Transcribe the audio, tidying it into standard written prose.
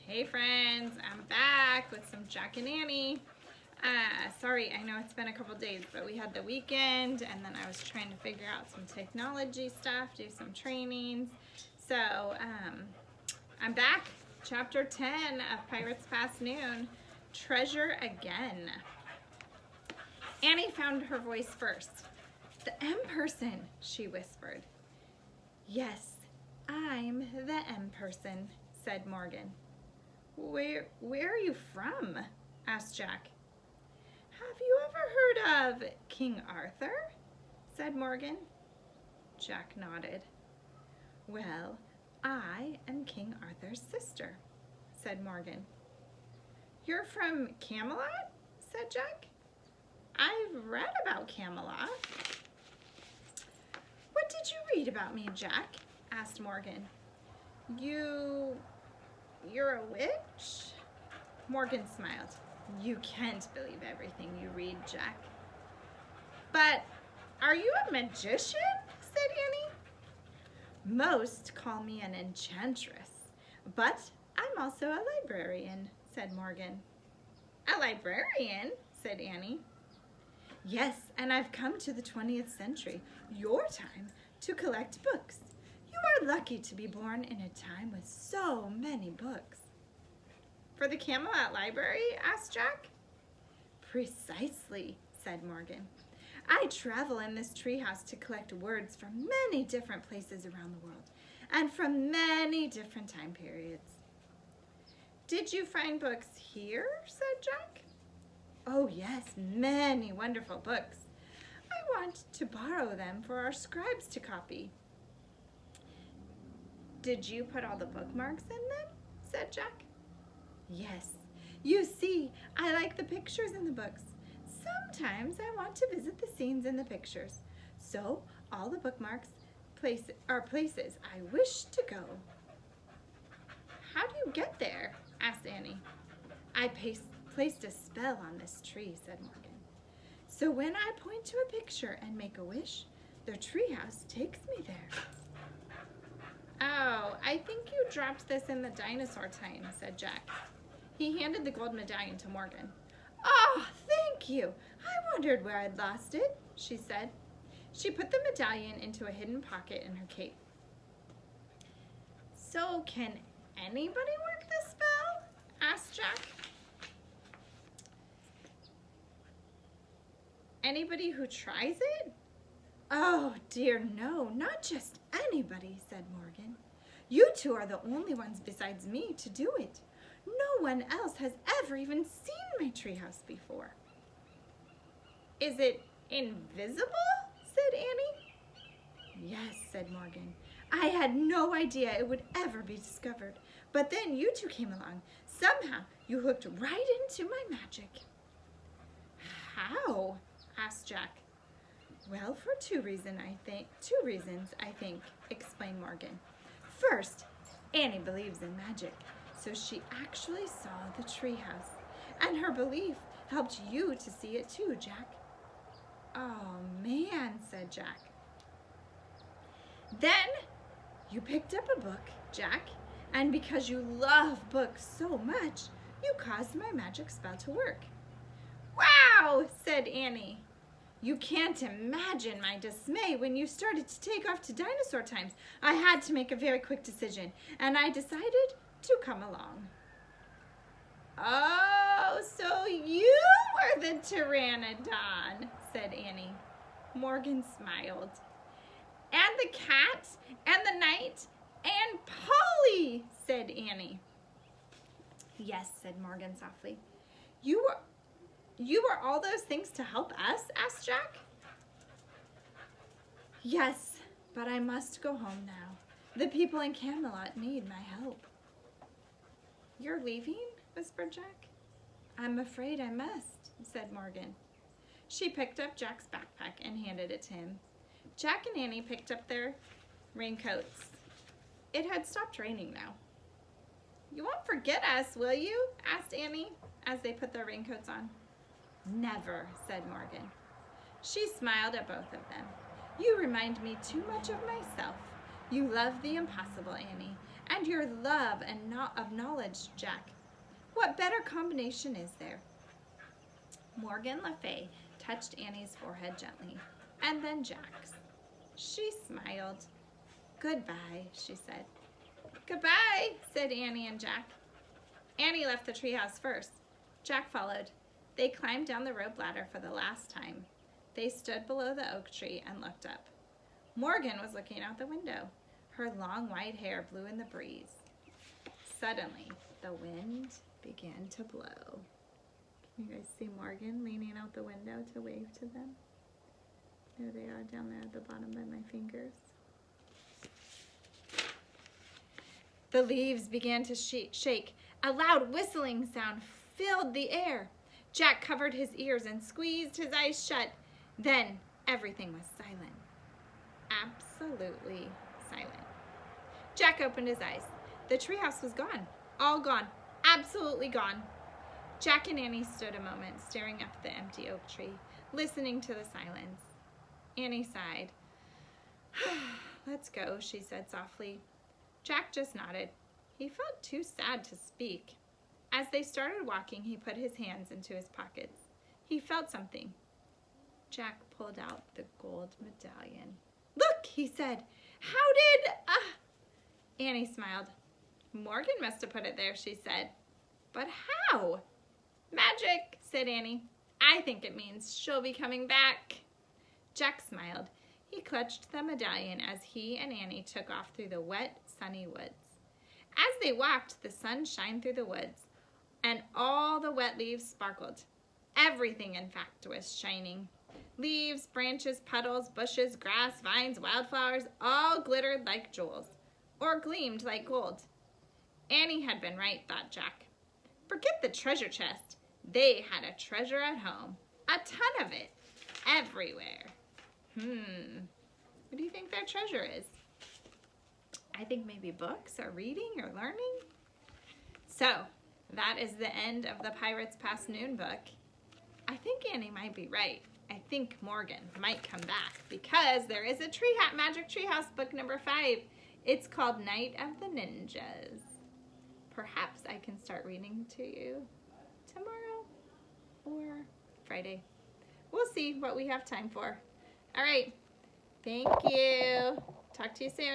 Hey friends, I'm back with some Jack and Annie. Sorry, I know it's been a couple days, but we had the weekend and then I was trying to figure out some technology stuff, do some trainings. So I'm back, chapter 10 of Pirates Past Noon, Treasure Again. Annie found her voice first. The M person, she whispered. Yes, I'm the M person, said Morgan. Where are you from? Asked Jack. Have you ever heard of King Arthur? Said Morgan. Jack nodded. Well, I am King Arthur's sister, said Morgan. You're from Camelot? Said Jack. I've read about Camelot. What did you read about me, Jack? Asked Morgan. You're a witch? Morgan smiled. You can't believe everything you read, Jack. But are you a magician? Said Annie. Most call me an enchantress, but I'm also a librarian, said Morgan. A librarian? Said Annie. Yes, and I've come to the 20th century, your time, to collect books. You are lucky to be born in a time with so many books. For the Camelot Library? Asked Jack. Precisely, said Morgan. I travel in this treehouse to collect words from many different places around the world and from many different time periods. Did you find books here? Said Jack. Oh yes, many wonderful books. I want to borrow them for our scribes to copy. Did you put all the bookmarks in them? Said Jack. Yes. You see, I like the pictures in the books. Sometimes I want to visit the scenes in the pictures. So all the bookmarks are places I wish to go. How do you get there? Asked Annie. I placed a spell on this tree, said Morgan. So when I point to a picture and make a wish, the treehouse takes me there. Oh, I think you dropped this in the dinosaur time, said Jack. He handed the gold medallion to Morgan. Oh, thank you. I wondered where I'd lost it, she said. She put the medallion into a hidden pocket in her cape. So can anybody work this spell? Asked Jack. Anybody who tries it? Oh dear, no, not just anybody, said Morgan. You two are the only ones besides me to do it. No one else has ever even seen my treehouse before. Is it invisible? Said Annie. Yes, said Morgan. I had no idea it would ever be discovered. But then you two came along. Somehow you hooked right into my magic. How? Asked Jack. Well, for two reasons, I think, explained Morgan. First, Annie believes in magic, so she actually saw the treehouse, and her belief helped you to see it too, Jack. Oh man, said Jack. Then you picked up a book, Jack, and because you love books so much, you caused my magic spell to work. Wow, said Annie. You can't imagine my dismay when you started to take off to dinosaur times. I had to make a very quick decision, and I decided to come along. Oh, so you were the pteranodon, said Annie. Morgan smiled. And the cat, and the knight, and Polly, said Annie. Yes, said Morgan softly. You were all those things to help us? Asked Jack. Yes, but I must go home now. The people in Camelot need my help. You're leaving? Whispered Jack. I'm afraid I must, said Morgan. She picked up Jack's backpack and handed it to him. Jack and Annie picked up their raincoats. It had stopped raining now. You won't forget us, will you? Asked Annie as they put their raincoats on. Never, said Morgan. She smiled at both of them. You remind me too much of myself. You love the impossible, Annie, and your love and of knowledge, Jack. What better combination is there? Morgan Le Fay touched Annie's forehead gently, and then Jack's. She smiled. Goodbye, she said. Goodbye, said Annie and Jack. Annie left the treehouse first. Jack followed. They climbed down the rope ladder for the last time. They stood below the oak tree and looked up. Morgan was looking out the window. Her long white hair blew in the breeze. Suddenly, the wind began to blow. Can you guys see Morgan leaning out the window to wave to them? There they are down there at the bottom by my fingers. The leaves began to shake. A loud whistling sound filled the air. Jack covered his ears and squeezed his eyes shut. Then everything was silent. Absolutely silent. Jack opened his eyes. The treehouse was gone. All gone. Absolutely gone. Jack and Annie stood a moment, staring up at the empty oak tree, listening to the silence. Annie sighed. Let's go, she said softly. Jack just nodded. He felt too sad to speak. As they started walking, he put his hands into his pockets. He felt something. Jack pulled out the gold medallion. Look, he said. How did... Annie smiled. Morgan must have put it there, she said. But how? Magic, said Annie. I think it means she'll be coming back. Jack smiled. He clutched the medallion as he and Annie took off through the wet, sunny woods. As they walked, the sun shined through the woods, and all the wet leaves sparkled. Everything, in fact, was shining. Leaves, branches, puddles, bushes, grass, vines, wildflowers, all glittered like jewels, or gleamed like gold. Annie had been right, thought Jack. Forget the treasure chest. They had a treasure at home. A ton of it. Everywhere. What do you think their treasure is? I think maybe books or reading or learning. So, that is the end of the Pirates Past Noon book. I think Annie might be right. I think Morgan might come back because there is a Magic Treehouse book number 5. It's called Night of the Ninjas. Perhaps I can start reading to you tomorrow or Friday. We'll see what we have time for. All right. Thank you. Talk to you soon.